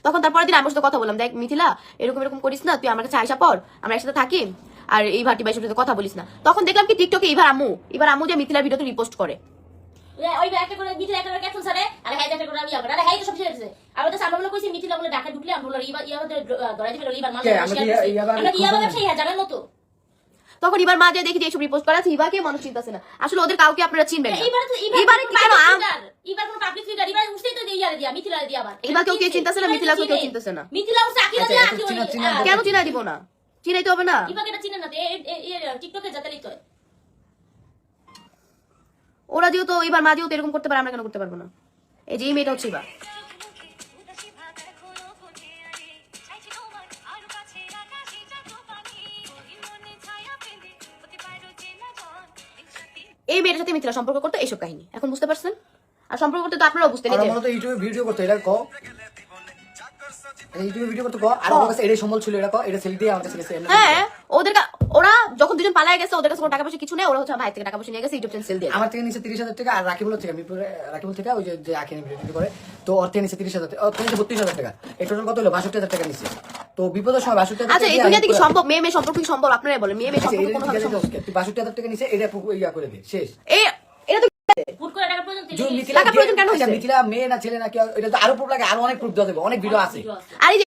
তখন তারপরের দিন আমার সাথে কথা বললাম, দেখ মিথিলা এরকম এরকম করিস না, তুই আমার কাছে আইসা পর, আমরা একসাথে থাকি, আর এই ভাটি ভাইয়ের সাথে কথা বলিস না। তখন দেখলাম কি টিকটকে এবার আম্মু যে মিথিলার ভিডিওতে রিপোস্ট করে, ওই একটা করে মিথিলা একটা করে ক্যাপশন ছাড়ে, আর হাই একটা করে আমি আবার আর হাই তো সব শেয়ার দিছে। আমি তো সামনে বলে কইছি মিথিলা বলে ঢাকা ঢুকলে আমরা বলে ইয়া ধরে দিবে ইবার মাল আমরা কি ইয়া ব্যবসায়ী হ্যাঁ জানেন তো। তখন এবার মা যে দেখি যে এইসব রিপোস্ট করা আছে, ইবাকে মানুষ চিন্তাছে না, আসলে ওদের কাউকে আপনারা চিনবেন না। এবারে কি কেন এবার কোন পাবলিক ফিগার এবার উঠতেই তো দিয়া দিয়া মিথিলা দিয়া আবার এবাকেও কেউ চিন্তাছে না, মিথিলাকেও কেউ চিন্তাছে না। মিথিলা হচ্ছে আকিরা দিয়া আকি কেন চিনা দিব না, চিনাইতে হবে না। এবাকে এটা চিনেন না টিকটকে জাতালি তো ওরা যেহেতু এবার মা যেহেতু এরকম করতে পারে, আমরা কেন করতে পারবো না? এই যে এই মেয়েটা হচ্ছে এবার এই মেয়েটার সাথে মিথিলা সম্পর্ক করতে এইসব কাহিনী এখন বুঝতে পারছেন। আর সম্পর্ক করতে তো আপনারাও বুঝতে আমার মনে তো ইউটিউবে ভিডিও করতে এটা কো ইউটিউবে ভিডিও করতে কো আর ওর কাছে এটাই সম্বল ছিল, এটা কো এটা সেল দিয়ে আমার কাছে গেছে। হ্যাঁ ওরা যখন দুজন পালায় গেছে, ওদের কাছে কোনো টাকা পয়সা কিছু নেই, ওরা হচ্ছে ভাই থেকে টাকা পয়সা নিয়ে গেছে, ইউটিউব চ্যানেল সেল দিয়ে। আমার থেকে নিচে 30,000 টাকা, আর রাকিবুল থেকে রাকিবুল থেকে ওই যে আখিনী ভিডিও করে, তো ওর থেকে নিচে 30,000 টাকা, ওর থেকে 32,000 টাকা, এই টোটাল কত হলো 62,000 টাকা নিচে। তো বিপদের সময় 62,000 টাকা। আচ্ছা এই দুনিয়া থেকে সম্ভব মেয়ে সম্পর্ক কি সম্ভব আপনারাই বলেন? মেয়ে সম্পর্ক কোনো ভাবে সম্ভব? তুই 62,000 টাকা নিচে এটা ইয়া করে দে শেষ। এটা তো ফুট করে টাকা পর্যন্ত টাকা প্রয়োজন কেন হইছে? মিথিলা মেয়ে না ছেলে না কি, এটা তো আরো প্রুফ লাগে, আরো অনেক প্রুফ দেওয়া যাবে, অনেক ভিডিও আছে। আর এই যে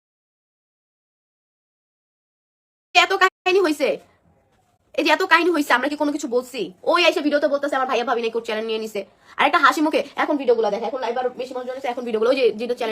এত কাহিনী হইছে, এই যে এত কাহিনী হইছে, আমরা কি কোনো কিছু বলছি? ওই এসে ভিডিওতে বলতেছে আমার ভাইয়া ভাবি নাকি চ্যানেল নিয়ে নিছে, আর একটা হাসি মুখে এখন ভিডিওগুলো দেখে, এখন লাইভ আর বেশি মানুষ জানিস এখন ভিডিওগুলো ওই যে যেটা চ্যানেল